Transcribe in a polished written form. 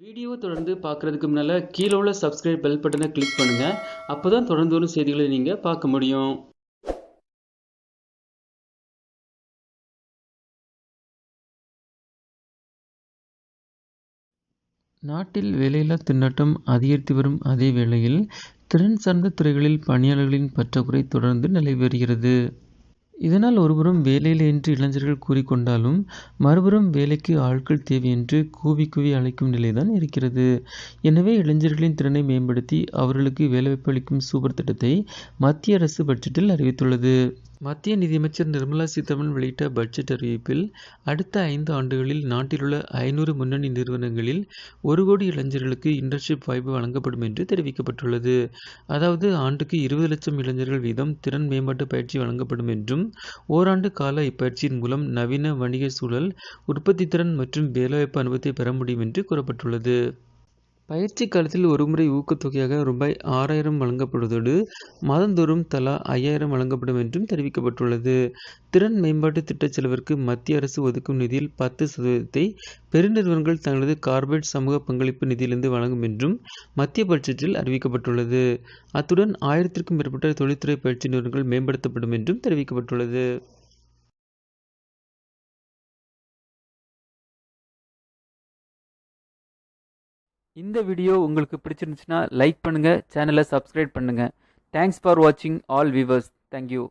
வீடியோவை தொடர்ந்து பார்க்குறதுக்கு முன்னால் கீழே உள்ள சப்ஸ்கிரைப் பெல் பட்டனை கிளிக் பண்ணுங்கள். அப்போ தான் தொடர்ந்து வரும் செய்திகளை நீங்கள் பார்க்க முடியும். நாட்டில் வேலையில்லா திண்டாட்டம் அதிகரித்து வரும் அதே வேளையில் திறன் சார்ந்த துறைகளில் பணியாளர்களின் பற்றாக்குறை தொடர்ந்து நிலவி வருகிறது. இதனால் ஒருபுறம் வேலையில்லை என்று இளைஞர்கள் கூறிக்கொண்டாலும் மறுபுறம் வேலைக்கு ஆட்கள் தேவை என்று கூவி கூவி அழைக்கும் நிலைதான் இருக்கிறது. எனவே இளைஞர்களின் திறனை மேம்படுத்தி அவர்களுக்கு வேலைவாய்ப்பு அளிக்கும் சூப்பர் திட்டத்தை மத்திய அரசு பட்ஜெட்டில் அறிவித்துள்ளது. மத்திய நிதியமைச்சர் நிர்மலா சீதாராமன் வெளியிட்ட பட்ஜெட் அறிவிப்பில் அடுத்த 5 ஆண்டுகளில் நாட்டில் உள்ள 500 முன்னணி நிறுவனங்களில் 1 கோடி இளைஞர்களுக்கு இன்டர்ன்ஷிப் வாய்ப்பு வழங்கப்படும் என்று தெரிவிக்கப்பட்டுள்ளது. அதாவது ஆண்டுக்கு 20 லட்சம் இளைஞர்கள் வீதம் திறன் மேம்பாட்டு பயிற்சி வழங்கப்படும் என்றும் ஓராண்டு கால இப்பயிற்சியின் மூலம் நவீன வணிக சூழல், உற்பத்தி திறன் மற்றும் வேலைவாய்ப்பு அனுபவத்தை பெற முடியும் என்று கூறப்பட்டுள்ளது. பயிற்சி காலத்தில் ஒருமுறை ஊக்கத்தொகையாக ரூபாய் 6000 வழங்கப்படுவதோடு மாதந்தோறும் தலா 5000 வழங்கப்படும் என்றும் தெரிவிக்கப்பட்டுள்ளது. திறன் மேம்பாட்டு திட்டச் செலவிற்கு மத்திய அரசு ஒதுக்கும் நிதியில் 10% பெருநிறுவனங்கள் தங்களது கார்ப்பரேட் சமூக பங்களிப்பு நிதியிலிருந்து வழங்கும் என்றும் மத்திய பட்ஜெட்டில் அறிவிக்கப்பட்டுள்ளது. அத்துடன் 1000க்கும் மேற்பட்ட தொழில்துறை பயிற்சி நிறுவனங்கள் மேம்படுத்தப்படும் என்றும் தெரிவிக்கப்பட்டுள்ளது. இந்த வீடியோ உங்களுக்கு பிடிச்சிருந்துச்சுன்னா லைக் பண்ணுங்க, சேனலை சப்ஸ்கிரைப் பண்ணுங்க. தேங்க்ஸ் ஃபார் வாட்சிங் ஆல் வியூவர்ஸ். தேங்க்யூ.